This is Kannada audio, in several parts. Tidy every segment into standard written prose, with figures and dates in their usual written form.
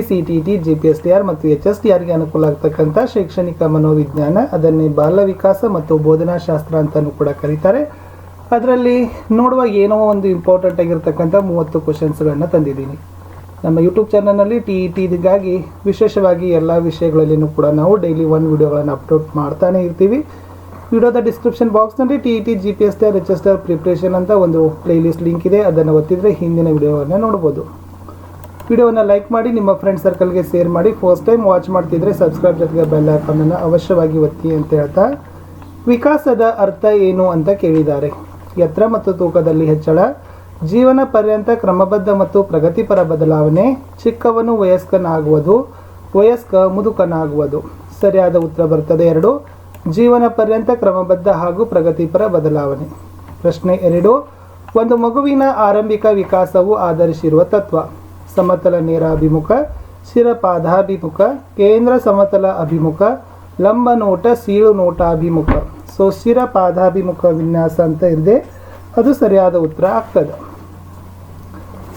CTET, GPSTR ಮತ್ತು HSTRಗೆ ಅನುಕೂಲ ಆಗ್ತಕ್ಕಂಥ ಶೈಕ್ಷಣಿಕ ಮನೋವಿಜ್ಞಾನ, ಅದನ್ನೇ ಬಾಲ ವಿಕಾಸ ಮತ್ತು ಬೋಧನಾಶಾಸ್ತ್ರ ಅಂತಲೂ ಕೂಡ ಕರೀತಾರೆ. ಅದರಲ್ಲಿ ನೋಡುವ ಏನೋ ಒಂದು ಇಂಪಾರ್ಟೆಂಟ್ ಆಗಿರ್ತಕ್ಕಂಥ 30 ಕ್ವಶನ್ಸ್ಗಳನ್ನು ತಂದಿದ್ದೀನಿ. ನಮ್ಮ ಯೂಟ್ಯೂಬ್ ಚಾನಲ್ನಲ್ಲಿ TETಗಾಗಿ ವಿಶೇಷವಾಗಿ ಎಲ್ಲ ವಿಷಯಗಳಲ್ಲಿಯೂ ಕೂಡ ನಾವು ಡೈಲಿ 1 ವಿಡಿಯೋಗಳನ್ನು ಅಪ್ಲೋಡ್ ಮಾಡ್ತಾನೆ ಇರ್ತೀವಿ. ವಿಡಿಯೋದ ಡಿಸ್ಕ್ರಿಪ್ಷನ್ ಬಾಕ್ಸ್ನಲ್ಲಿ TET, GPSTR, HSTR ಪ್ರಿಪ್ರೇಷನ್ ಅಂತ ಒಂದು ಪ್ಲೇಲಿಸ್ಟ್ ಲಿಂಕ್ ಇದೆ. ಅದನ್ನು ಒತ್ತಿದರೆ ಹಿಂದಿನ ವಿಡಿಯೋವನ್ನು ನೋಡ್ಬೋದು. ವಿಡಿಯೋವನ್ನು ಲೈಕ್ ಮಾಡಿ, ನಿಮ್ಮ ಫ್ರೆಂಡ್ ಸರ್ಕಲ್ಗೆ ಶೇರ್ ಮಾಡಿ. ಫಸ್ಟ್ ಟೈಮ್ ವಾಚ್ ಮಾಡ್ತಿದ್ರೆ ಸಬ್ಸ್ಕ್ರೈಬ್ ಜೊತೆಗೆ ಬೆಲ್ ಐಕಾನನ್ನು ಅವಶ್ಯವಾಗಿ ಒತ್ತಿ ಅಂತ ಹೇಳ್ತಾ, ವಿಕಾಸದ ಅರ್ಥ ಏನು ಅಂತ ಕೇಳಿದ್ದಾರೆ. ಎತ್ತರ ಮತ್ತು ತೂಕದಲ್ಲಿ ಹೆಚ್ಚಳ, ಜೀವನ ಪರ್ಯಂತ ಕ್ರಮಬದ್ಧ ಮತ್ತು ಪ್ರಗತಿಪರ ಬದಲಾವಣೆ, ಚಿಕ್ಕವನು ವಯಸ್ಕನಾಗುವುದು, ವಯಸ್ಕ ಮುದುಕನಾಗುವುದು. ಸರಿಯಾದ ಉತ್ತರ ಬರ್ತದೆ 2, ಜೀವನ ಪರ್ಯಂತ ಕ್ರಮಬದ್ಧ ಹಾಗೂ ಪ್ರಗತಿಪರ ಬದಲಾವಣೆ. ಪ್ರಶ್ನೆ 2, ಒಂದು ಮಗುವಿನ ಆರಂಭಿಕ ವಿಕಾಸವು ಆಧರಿಸಿರುವ ತತ್ವ. ಸಮತಲ ನೇರ ಅಭಿಮುಖ, ಶಿರಪಾದಾಭಿಮುಖ, ಕೇಂದ್ರ ಸಮತಲ ಅಭಿಮುಖ, ಲಂಬ ನೋಟ, ಸೀಳು ನೋಟ ಅಭಿಮುಖ. ಸೊ ಶಿರಪಾದಾಭಿಮುಖ ವಿನ್ಯಾಸ ಅಂತ ಇದೆ, ಅದು ಸರಿಯಾದ ಉತ್ತರ ಆಗ್ತದೆ.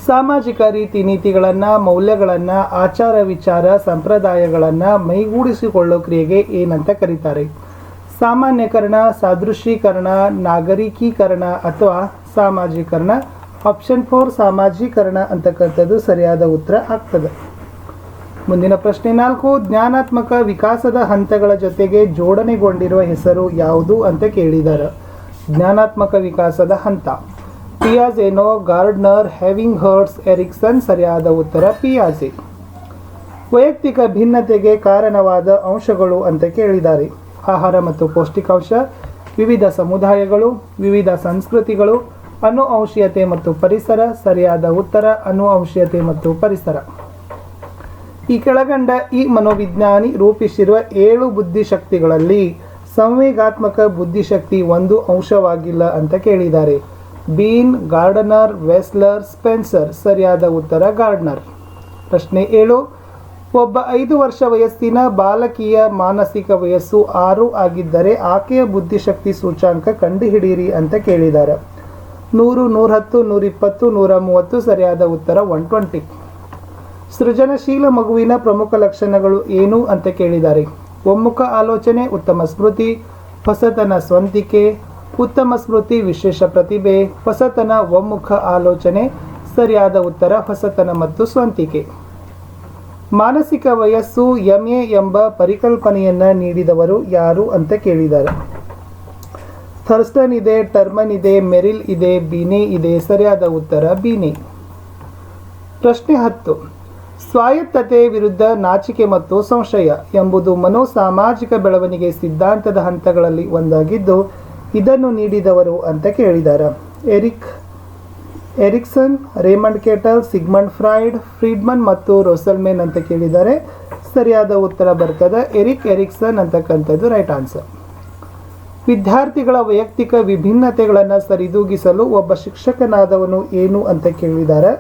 ಸಾಮಾಜಿಕ ರೀತಿ ನೀತಿಗಳನ್ನು, ಮೌಲ್ಯಗಳನ್ನು, ಆಚಾರ ವಿಚಾರ ಸಂಪ್ರದಾಯಗಳನ್ನು ಮೈಗೂಡಿಸಿಕೊಳ್ಳೋ ಕ್ರಿಯೆಗೆ ಏನಂತ ಕರೀತಾರೆ? ಸಾಮಾನ್ಯಕರಣ, ಸಾದೃಶೀಕರಣ, ನಾಗರಿಕೀಕರಣ ಅಥವಾ ಸಾಮಾಜೀಕರಣ. ಆಪ್ಷನ್ 4 ಸಾಮಾಜೀಕರಣ ಅಂತಕ್ಕಂಥದ್ದು ಸರಿಯಾದ ಉತ್ತರ ಆಗ್ತದೆ. ಮುಂದಿನ ಪ್ರಶ್ನೆ 4, ಜ್ಞಾನಾತ್ಮಕ ವಿಕಾಸದ ಹಂತಗಳ ಜೊತೆಗೆ ಜೋಡಣೆಗೊಂಡಿರುವ ಹೆಸರು ಯಾವುದು ಅಂತ ಕೇಳಿದ್ದಾರೆ. ಜ್ಞಾನಾತ್ಮಕ ವಿಕಾಸದ ಹಂತ ಪಿಯಾಜೆನೋ, ಗಾರ್ಡ್ನರ್, ಹೆವಿಂಗ್ ಹರ್ಟ್ಸ್, ಎರಿಕ್ಸನ್. ಸರಿಯಾದ ಉತ್ತರ ಪಿಯಾಜೆ. ವೈಯಕ್ತಿಕ ಭಿನ್ನತೆಗೆ ಕಾರಣವಾದ ಅಂಶಗಳು ಅಂತ ಕೇಳಿದ್ದಾರೆ. ಆಹಾರ ಮತ್ತು ಪೌಷ್ಟಿಕಾಂಶ, ವಿವಿಧ ಸಮುದಾಯಗಳು, ವಿವಿಧ ಸಂಸ್ಕೃತಿಗಳು, ಅನುವಂಶೀಯತೆ ಮತ್ತು ಪರಿಸರ. ಸರಿಯಾದ ಉತ್ತರ ಅನುವಂಶೀಯತೆ ಮತ್ತು ಪರಿಸರ. ಈ ಕೆಳಗಂಡ ಈ ಮನೋವಿಜ್ಞಾನಿ ರೂಪಿಸಿರುವ 7 ಬುದ್ಧಿಶಕ್ತಿಗಳಲ್ಲಿ ಸಂವೇಗಾತ್ಮಕ ಬುದ್ಧಿಶಕ್ತಿ ಒಂದು ಅಂಶವಾಗಿಲ್ಲ ಅಂತ ಕೇಳಿದ್ದಾರೆ. Binet, Gardner, Wechsler, Spencer. ಸರಿಯಾದ ಉತ್ತರ ಗಾರ್ಡ್ನರ್. ಪ್ರಶ್ನೆ 7, ಒಬ್ಬ 5 ವರ್ಷ ವಯಸ್ಸಿನ ಬಾಲಕಿಯ ಮಾನಸಿಕ ವಯಸ್ಸು 6 ಆಗಿದ್ದರೆ ಆಕೆಯ ಬುದ್ಧಿಶಕ್ತಿ ಸೂಚ್ಯಾಂಕ ಕಂಡುಹಿಡಿಯಿರಿ ಅಂತ ಕೇಳಿದ್ದಾರೆ. 100, 110, 120, 130. ಸರಿಯಾದ ಉತ್ತರ 120. ಸೃಜನಶೀಲ ಮಗುವಿನ ಪ್ರಮುಖ ಲಕ್ಷಣಗಳು ಏನು ಅಂತ ಕೇಳಿದ್ದಾರೆ. ಒಮ್ಮುಖ ಆಲೋಚನೆ, ಉತ್ತಮ ಸ್ಮೃತಿ, ಹೊಸತನ, ಸ್ವಂತಿಕೆ. ಉತ್ತಮ ಸ್ಮೃತಿ, ವಿಶೇಷ ಪ್ರತಿಭೆ. ಹೊಸತನ, ಒಮ್ಮುಖ ಆಲೋಚನೆ. ಸರಿಯಾದ ಉತ್ತರ ಹೊಸತನ ಮತ್ತು ಸ್ವಂತಿಕೆ. ಮಾನಸಿಕ ವಯಸ್ಸು MA ಎಂಬ ಪರಿಕಲ್ಪನೆಯನ್ನು ನೀಡಿದವರು ಯಾರು ಅಂತ ಕೇಳಿದ್ದಾರೆ. ಥರ್ಸ್ಟನ್ ಇದೆ, ಟರ್ಮನ್ ಇದೆ, ಮೆರಿಲ್ ಇದೆ, ಬೀನೆ ಇದೆ. ಸರಿಯಾದ ಉತ್ತರ ಬೀನೆ. ಪ್ರಶ್ನೆ 10, ಸ್ವಾಯತ್ತತೆ ವಿರುದ್ಧ ನಾಚಿಕೆ ಮತ್ತು ಸಂಶಯ ಎಂಬುದು ಮನೋಸಾಮಾಜಿಕ ಬೆಳವಣಿಗೆ ಸಿದ್ಧಾಂತದ ಹಂತಗಳಲ್ಲಿ ಒಂದಾಗಿದ್ದು, ಇದನ್ನು ನೀಡಿದವರು ಅಂತ ಕೇಳಿದ್ದಾರೆ. Erikson, Raymond Cattell, Sigmund Freud, Friedman ಮತ್ತು ರೋಸಲ್ಮೇನ್ ಅಂತ ಕೇಳಿದ್ದಾರೆ. ಸರಿಯಾದ ಉತ್ತರ ಬರ್ತದೆ ಎರಿಕ್ಸನ್ ಅಂತಕ್ಕಂಥದ್ದು ರೈಟ್ ಆನ್ಸರ್. ವಿದ್ಯಾರ್ಥಿಗಳ ವೈಯಕ್ತಿಕ ವಿಭಿನ್ನತೆಗಳನ್ನು ಸರಿದೂಗಿಸಲು ಒಬ್ಬ ಶಿಕ್ಷಕನಾದವನು ಏನು ಅಂತ ಕೇಳಿದ್ದಾರೆ.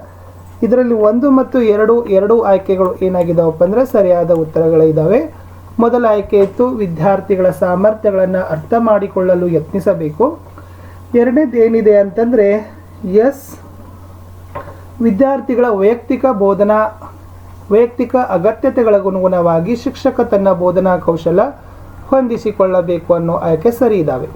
ಇದರಲ್ಲಿ 1 ಮತ್ತು 2 ಆಯ್ಕೆಗಳು ಏನಾಗಿದ್ದಾವಪ್ಪ ಅಂದರೆ ಸರಿಯಾದ ಉತ್ತರಗಳಿದ್ದಾವೆ. ಮೊದಲ ಆಯ್ಕೆ ಇತ್ತು, ವಿದ್ಯಾರ್ಥಿಗಳ ಸಾಮರ್ಥ್ಯಗಳನ್ನು ಅರ್ಥ ಮಾಡಿಕೊಳ್ಳಲು ಯತ್ನಿಸಬೇಕು. ಎರಡನೇದು ಏನಿದೆ ಅಂತಂದರೆ ವಿದ್ಯಾರ್ಥಿಗಳ ವೈಯಕ್ತಿಕ ಅಗತ್ಯತೆಗಳಿಗನುಗುಣವಾಗಿ ಶಿಕ್ಷಕ ತನ್ನ ಬೋಧನಾ ಕೌಶಲ ಹೊಂದಿಸಿಕೊಳ್ಳಬೇಕು ಅನ್ನೋ ಆಯ್ಕೆ ಸರಿ ಇದ್ದಾವೆ.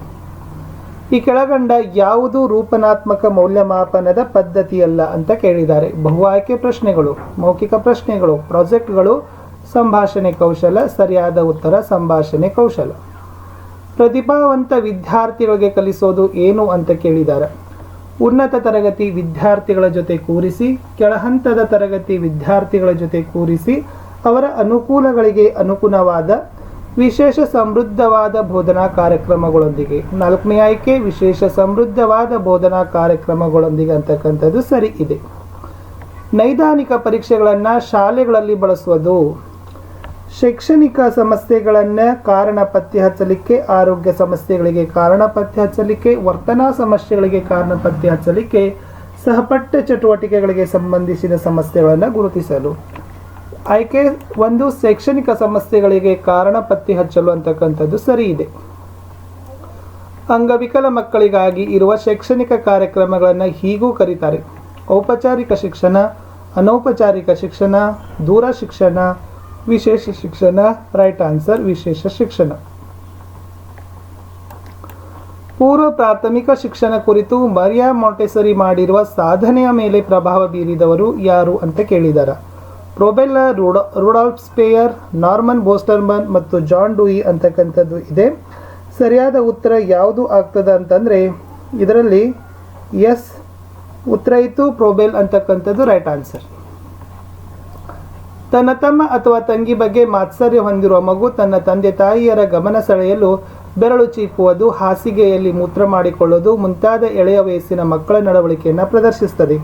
ಈ ಕೆಳಗಂಡ ಯಾವುದು ರೂಪನಾತ್ಮಕ ಮೌಲ್ಯಮಾಪನದ ಪದ್ಧತಿಯಲ್ಲ ಅಂತ ಕೇಳಿದ್ದಾರೆ. ಬಹು ಆಯ್ಕೆ ಪ್ರಶ್ನೆಗಳು, ಮೌಖಿಕ ಪ್ರಶ್ನೆಗಳು, ಪ್ರಾಜೆಕ್ಟ್ಗಳು, ಸಂಭಾಷಣೆ ಕೌಶಲ. ಸರಿಯಾದ ಉತ್ತರ ಸಂಭಾಷಣೆ ಕೌಶಲ. ಪ್ರತಿಭಾವಂತ ವಿದ್ಯಾರ್ಥಿಗಳಿಗೆ ಕಲಿಸೋದು ಏನು ಅಂತ ಕೇಳಿದ್ದಾರೆ. ಉನ್ನತ ತರಗತಿ ವಿದ್ಯಾರ್ಥಿಗಳ ಜೊತೆ ಕೂರಿಸಿ, ಕೆಳಹಂತದ ತರಗತಿ ವಿದ್ಯಾರ್ಥಿಗಳ ಜೊತೆ ಕೂರಿಸಿ ಅವರ ಅನುಕೂಲಗಳಿಗೆ ಅನುಗುಣವಾದ ವಿಶೇಷ ಸಮೃದ್ಧವಾದ ಬೋಧನಾ ಕಾರ್ಯಕ್ರಮಗಳೊಂದಿಗೆ. 4ನೇ ಆಯ್ಕೆ ವಿಶೇಷ ಸಮೃದ್ಧವಾದ ಬೋಧನಾ ಕಾರ್ಯಕ್ರಮಗಳೊಂದಿಗೆ ಅಂತಕ್ಕಂಥದ್ದು ಸರಿ ಇದೆ. ನೈದಾನಿಕ ಪರೀಕ್ಷೆಗಳನ್ನು ಶಾಲೆಗಳಲ್ಲಿ ಬಳಸುವುದು ಶೈಕ್ಷಣಿಕ ಸಮಸ್ಯೆಗಳನ್ನು ಕಾರಣ ಪತ್ತೆ ಹಚ್ಚಲಿಕ್ಕೆ, ಆರೋಗ್ಯ ಸಮಸ್ಯೆಗಳಿಗೆ ಕಾರಣ ಪತ್ತೆ ಹಚ್ಚಲಿಕ್ಕೆ, ವರ್ತನಾ ಸಮಸ್ಯೆಗಳಿಗೆ ಕಾರಣ ಪತ್ತೆ ಹಚ್ಚಲಿಕ್ಕೆ, ಸಹಪಠ್ಯ ಚಟುವಟಿಕೆಗಳಿಗೆ ಸಂಬಂಧಿಸಿದ ಸಮಸ್ಯೆಗಳನ್ನು ಗುರುತಿಸಲು. ಆಯ್ಕೆ 1 ಶೈಕ್ಷಣಿಕ ಸಮಸ್ಯೆಗಳಿಗೆ ಕಾರಣ ಪತ್ತೆ ಹಚ್ಚಲು ಅಂತಕ್ಕಂಥದ್ದು ಸರಿ ಇದೆ. ಅಂಗವಿಕಲ ಮಕ್ಕಳಿಗಾಗಿ ಇರುವ ಶೈಕ್ಷಣಿಕ ಕಾರ್ಯಕ್ರಮಗಳನ್ನು ಹೀಗೂ ಕರೀತಾರೆ: ಔಪಚಾರಿಕ ಶಿಕ್ಷಣ, ಅನೌಪಚಾರಿಕ ಶಿಕ್ಷಣ, ದೂರ ಶಿಕ್ಷಣ, ವಿಶೇಷ ಶಿಕ್ಷಣ. ರೈಟ್ ಆನ್ಸರ್ ವಿಶೇಷ ಶಿಕ್ಷಣ. ಪೂರ್ವ ಪ್ರಾಥಮಿಕ ಶಿಕ್ಷಣ ಕುರಿತು ಮರಿಯಾ ಮಾಂಟೆಸರಿ ಮಾಡಿರುವ ಸಾಧನೆಯ ಮೇಲೆ ಪ್ರಭಾವ ಬೀರಿದವರು ಯಾರು ಅಂತ ಕೇಳಿದಾರ. ಪ್ರೊಬೆಲ್ಲಾ, ರುಡಾಲ್ಫ್ ಸ್ಪೇಯರ್, ನಾರ್ಮನ್ ಬೋಸ್ಟರ್ಮನ್ ಮತ್ತು ಜಾನ್ ಡೂಯಿ ಅಂತಕ್ಕಂಥದ್ದು ಇದೆ. ಸರಿಯಾದ ಉತ್ತರ ಯಾವುದು ಆಗ್ತದ ಅಂತಂದರೆ ಇದರಲ್ಲಿ ಎಸ್ ಉತ್ತರ ಇತ್ತು, ಪ್ರೊಬೆಲ್ ಅಂತಕ್ಕಂಥದ್ದು ರೈಟ್ ಆನ್ಸರ್. ತನ್ನ ತಮ್ಮ ಅಥವಾ ತಂಗಿ ಬಗ್ಗೆ ಮಾತ್ಸರ್ಯ ಹೊಂದಿರುವ ಮಗು ತನ್ನ ತಂದೆ ತಾಯಿಯರ ಗಮನ ಸೆಳೆಯಲು ಬೆರಳು ಚೀಪುವುದು, ಹಾಸಿಗೆಯಲ್ಲಿ ಮೂತ್ರ ಮಾಡಿಕೊಳ್ಳೋದು ಮುಂತಾದ ಎಳೆಯ ವಯಸ್ಸಿನ ಮಕ್ಕಳ ನಡವಳಿಕೆಯನ್ನು ಪ್ರದರ್ಶಿಸುತ್ತದೆ.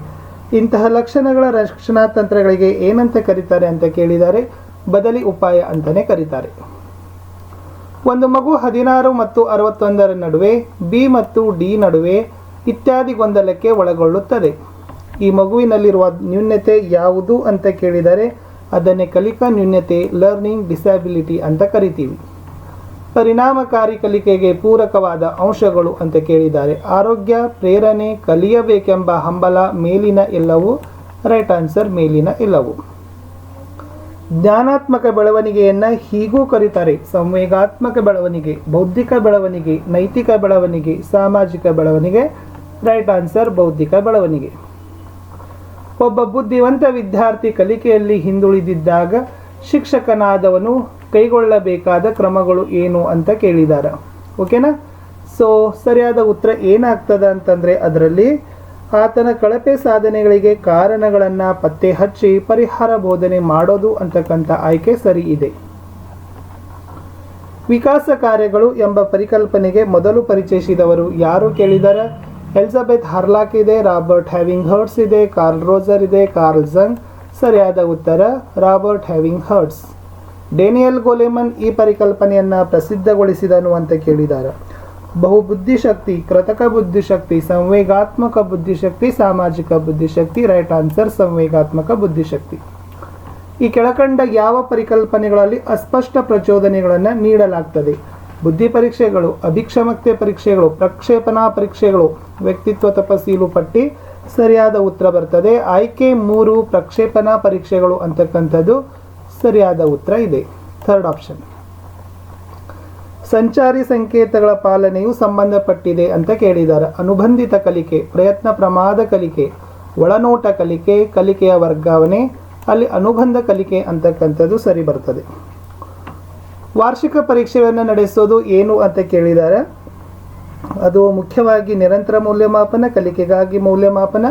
ಇಂತಹ ಲಕ್ಷಣಗಳ ರಕ್ಷಣಾ ತಂತ್ರಗಳಿಗೆ ಏನಂತ ಕರೀತಾರೆ ಅಂತ ಕೇಳಿದ್ದಾರೆ. ಬದಲಿ ಉಪಾಯ ಅಂತಲೇ ಕರೀತಾರೆ. ಒಂದು ಮಗು 16 ಮತ್ತು 61 ನಡುವೆ, ಬಿ ಮತ್ತು ಡಿ ನಡುವೆ ಇತ್ಯಾದಿ ಗೊಂದಲಕ್ಕೆ ಒಳಗೊಳ್ಳುತ್ತದೆ. ಈ ಮಗುವಿನಲ್ಲಿರುವ ನ್ಯೂನ್ಯತೆ ಯಾವುದು ಅಂತ ಕೇಳಿದರೆ ಅದನ್ನೇ ಕಲಿಕಾ ನ್ಯೂನ್ಯತೆ, ಲರ್ನಿಂಗ್ ಡಿಸ್ಯಾಬಿಲಿಟಿ ಅಂತ ಕರಿತೀವಿ. ಪರಿಣಾಮಕಾರಿ ಕಲಿಕೆಗೆ ಪೂರಕವಾದ ಅಂಶಗಳು ಅಂತ ಕೇಳಿದ್ದಾರೆ. ಆರೋಗ್ಯ, ಪ್ರೇರಣೆ, ಕಲಿಯಬೇಕೆಂಬ ಹಂಬಲ, ಮೇಲಿನ ಎಲ್ಲವೂ. ರೈಟ್ ಆನ್ಸರ್ ಮೇಲಿನ ಎಲ್ಲವೂ. ಜ್ಞಾನಾತ್ಮಕ ಬೆಳವಣಿಗೆಯನ್ನು ಹೀಗೂ ಕರೀತಾರೆ: ಸಂವೇಗಾತ್ಮಕ ಬೆಳವಣಿಗೆ, ಬೌದ್ಧಿಕ ಬೆಳವಣಿಗೆ, ನೈತಿಕ ಬೆಳವಣಿಗೆ, ಸಾಮಾಜಿಕ ಬೆಳವಣಿಗೆ. ರೈಟ್ ಆನ್ಸರ್ ಬೌದ್ಧಿಕ ಬೆಳವಣಿಗೆ. ಒಬ್ಬ ಬುದ್ಧಿವಂತ ವಿದ್ಯಾರ್ಥಿ ಕಲಿಕೆಯಲ್ಲಿ ಹಿಂದುಳಿದಿದ್ದಾಗ ಶಿಕ್ಷಕನಾದವನು ಕೈಗೊಳ್ಳಬೇಕಾದ ಕ್ರಮಗಳು ಏನು ಅಂತ ಕೇಳಿದ್ದಾರೆ. ಓಕೆನಾ? ಸೊ ಸರಿಯಾದ ಉತ್ತರ ಏನಾಗ್ತದೆ ಅಂತಂದರೆ ಅದರಲ್ಲಿ ಆತನ ಕಳಪೆ ಸಾಧನೆಗಳಿಗೆ ಕಾರಣಗಳನ್ನು ಪತ್ತೆ ಹಚ್ಚಿ ಪರಿಹಾರ ಬೋಧನೆ ಮಾಡೋದು ಅಂತಕ್ಕಂಥ ಆಯ್ಕೆ ಸರಿ ಇದೆ. ವಿಕಾಸ ಕಾರ್ಯಗಳು ಎಂಬ ಪರಿಕಲ್ಪನೆಗೆ ಮೊದಲು ಪರಿಚಯಿಸಿದವರು ಯಾರು ಕೇಳಿದ್ದಾರೆ. ಎಲಿಜಬೆತ್ ಹರ್ಲಾಕ್ ಇದೆ, ರಾಬರ್ಟ್ ಹ್ಯಾವಿಂಗ್ ಹರ್ಟ್ಸ್ ಇದೆ, ಕಾರ್ಲ್ ರೋಜರ್ ಇದೆ, ಕಾರ್ಲ್ ಜಂಗ್. ಸರಿಯಾದ ಉತ್ತರ ರಾಬರ್ಟ್ ಹ್ಯಾವಿಂಗ್ ಹರ್ಟ್ಸ್. ಡೇನಿಯಲ್ ಗೋಲೆಮನ್ ಈ ಪರಿಕಲ್ಪನೆಯನ್ನು ಪ್ರಸಿದ್ಧಗೊಳಿಸಿದನು ಅಂತ ಕೇಳಿದ್ದಾರೆ. ಬಹುಬುದ್ಧಿಶಕ್ತಿ, ಕೃತಕ ಬುದ್ಧಿಶಕ್ತಿ, ಸಂವೇಗಾತ್ಮಕ ಬುದ್ಧಿಶಕ್ತಿ, ಸಾಮಾಜಿಕ ಬುದ್ಧಿಶಕ್ತಿ. ರೈಟ್ ಆನ್ಸರ್ ಸಂವೇಗಾತ್ಮಕ ಬುದ್ಧಿಶಕ್ತಿ. ಈ ಕೆಳಕಂಡ ಯಾವ ಪರಿಕಲ್ಪನೆಗಳಲ್ಲಿ ಅಸ್ಪಷ್ಟ ಪ್ರಚೋದನೆಗಳನ್ನು ನೀಡಲಾಗ್ತದೆ. ಬುದ್ಧಿ ಪರೀಕ್ಷೆಗಳು, ಅಭಿಕ್ಷಮತೆ ಪರೀಕ್ಷೆಗಳು, ಪ್ರಕ್ಷೇಪಣಾ ಪರೀಕ್ಷೆಗಳು. ವ್ಯಕ್ತಿತ್ವ ತಪಸೀಲು ಪಟ್ಟಿ. ಸರಿಯಾದ ಉತ್ತರ ಬರ್ತದೆ ಆಯ್ಕೆ 3 ಪ್ರಕ್ಷೇಪಣಾ ಪರೀಕ್ಷೆಗಳು ಅಂತಕ್ಕಂಥದ್ದು ಸರಿಯಾದ ಉತ್ತರ ಇದೆ. Third option. ಸಂಚಾರಿ ಸಂಕೇತಗಳ ಪಾಲನೆಯು ಸಂಬಂಧಪಟ್ಟಿದೆ ಅಂತ ಕೇಳಿದ್ದಾರೆ. ಅನುಬಂಧಿತ ಕಲಿಕೆ, ಪ್ರಯತ್ನ ಪ್ರಮಾದ ಕಲಿಕೆ, ಒಳನೋಟ ಕಲಿಕೆ, ಕಲಿಕೆಯ ವರ್ಗಾವಣೆ. ಅಲ್ಲಿ ಅನುಬಂಧ ಕಲಿಕೆ ಅಂತಕ್ಕಂಥದ್ದು ಸರಿ ಬರ್ತದೆ. ವಾರ್ಷಿಕ ಪರೀಕ್ಷೆಯನ್ನು ನಡೆಸೋದು ಏನು ಅಂತ ಕೇಳಿದ್ದಾರೆ. ಅದು ಮುಖ್ಯವಾಗಿ ನಿರಂತರ ಮೌಲ್ಯಮಾಪನ, ಕಲಿಕೆಗಾಗಿ ಮೌಲ್ಯಮಾಪನ,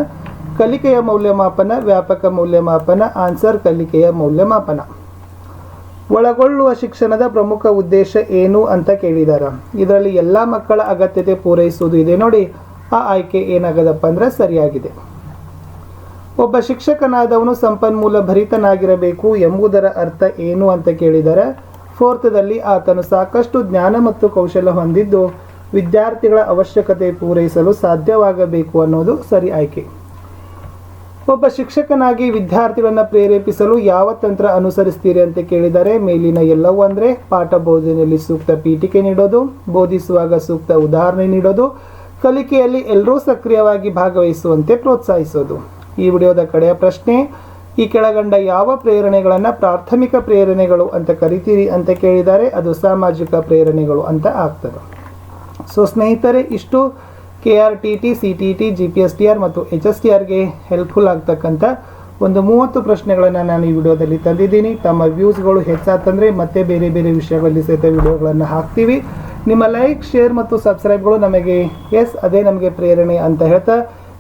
ಕಲಿಕೆಯ ಮೌಲ್ಯಮಾಪನ, ವ್ಯಾಪಕ ಮೌಲ್ಯಮಾಪನ. ಆನ್ಸರ್ ಕಲಿಕೆಯ ಮೌಲ್ಯಮಾಪನ. ಒಳಗೊಳ್ಳುವ ಶಿಕ್ಷಣದ ಪ್ರಮುಖ ಉದ್ದೇಶ ಏನು ಅಂತ ಕೇಳಿದ್ದಾರೆ. ಇದರಲ್ಲಿ ಎಲ್ಲ ಮಕ್ಕಳ ಅಗತ್ಯತೆ ಪೂರೈಸುವುದು ಇದೆ ನೋಡಿ. ಆ ಆಯ್ಕೆ ಏನಾಗದಪ್ಪ ಅಂದರೆ ಸರಿಯಾಗಿದೆ. ಒಬ್ಬ ಶಿಕ್ಷಕನಾದವನು ಸಂಪನ್ಮೂಲ ಭರಿತನಾಗಿರಬೇಕು ಎಂಬುದರ ಅರ್ಥ ಏನು ಅಂತ ಕೇಳಿದರೆ ಫೋರ್ತದಲ್ಲಿ ಆತನು ಸಾಕಷ್ಟು ಜ್ಞಾನ ಮತ್ತು ಕೌಶಲ್ಯ ಹೊಂದಿದ್ದು ವಿದ್ಯಾರ್ಥಿಗಳ ಅವಶ್ಯಕತೆ ಪೂರೈಸಲು ಸಾಧ್ಯವಾಗಬೇಕು ಅನ್ನೋದು ಸರಿ ಆಯ್ಕೆ. ಒಬ್ಬ ಶಿಕ್ಷಕನಾಗಿ ವಿದ್ಯಾರ್ಥಿಗಳನ್ನು ಪ್ರೇರೇಪಿಸಲು ಯಾವ ತಂತ್ರ ಅನುಸರಿಸ್ತೀರಿ ಅಂತ ಕೇಳಿದರೆ ಮೇಲಿನ ಎಲ್ಲವೂ ಅಂದರೆ ಪಾಠ ಬೋಧನೆಯಲ್ಲಿ ಸೂಕ್ತ ಪೀಠಿಕೆ ನೀಡೋದು, ಬೋಧಿಸುವಾಗ ಸೂಕ್ತ ಉದಾಹರಣೆ ನೀಡೋದು, ಕಲಿಕೆಯಲ್ಲಿ ಎಲ್ಲರೂ ಸಕ್ರಿಯವಾಗಿ ಭಾಗವಹಿಸುವಂತೆ ಪ್ರೋತ್ಸಾಹಿಸೋದು. ಈ ವಿಡಿಯೋದ ಕಡೆಯ ಪ್ರಶ್ನೆ: ಈ ಕೆಳಗಂಡ ಯಾವ ಪ್ರೇರಣೆಗಳನ್ನು ಪ್ರಾಥಮಿಕ ಪ್ರೇರಣೆಗಳು ಅಂತ ಕರಿತೀರಿ ಅಂತ ಕೇಳಿದ್ದಾರೆ. ಅದು ಸಾಮಾಜಿಕ ಪ್ರೇರಣೆಗಳು ಅಂತ ಆಗ್ತದೆ. ಸೊ ಸ್ನೇಹಿತರೆ, ಇಷ್ಟು KRTT, CTT, GPSTR ಮತ್ತು HSTRಗೆ ಹೆಲ್ಪ್ಫುಲ್ ಆಗ್ತಕ್ಕಂಥ ಒಂದು 30 ಪ್ರಶ್ನೆಗಳನ್ನು ನಾನು ಈ ವಿಡಿಯೋದಲ್ಲಿ ತಂದಿದ್ದೀನಿ. ತಮ್ಮ ವ್ಯೂಸ್ಗಳು ಹೆಚ್ಚಾತಂದರೆ ಮತ್ತೆ ಬೇರೆ ಬೇರೆ ವಿಷಯಗಳಲ್ಲಿ ಸಹಿತ ವಿಡಿಯೋಗಳನ್ನು ಹಾಕ್ತೀವಿ. ನಿಮ್ಮ ಲೈಕ್, ಶೇರ್ ಮತ್ತು ಸಬ್ಸ್ಕ್ರೈಬ್ಗಳು ನಮಗೆ ಅದೇ ನಮಗೆ ಪ್ರೇರಣೆ ಅಂತ ಹೇಳ್ತಾ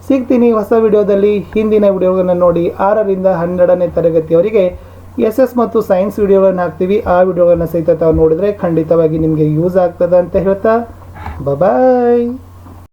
ಸಿಗ್ತೀನಿ ಹೊಸ ವಿಡಿಯೋದಲ್ಲಿ. ಹಿಂದಿನ ವಿಡಿಯೋಗಳನ್ನು ನೋಡಿ 6ರಿಂದ 12ನೇ ತರಗತಿಯವರಿಗೆ SS ಮತ್ತು ಸೈನ್ಸ್ ವಿಡಿಯೋಗಳನ್ನು ಹಾಕ್ತೀವಿ. ಆ ವಿಡಿಯೋಗಳನ್ನು ಸಹಿತ ತಾವು ನೋಡಿದರೆ ಖಂಡಿತವಾಗಿ ನಿಮಗೆ ಯೂಸ್ ಆಗ್ತದೆ ಅಂತ ಹೇಳ್ತಾ ಬಾಯ್.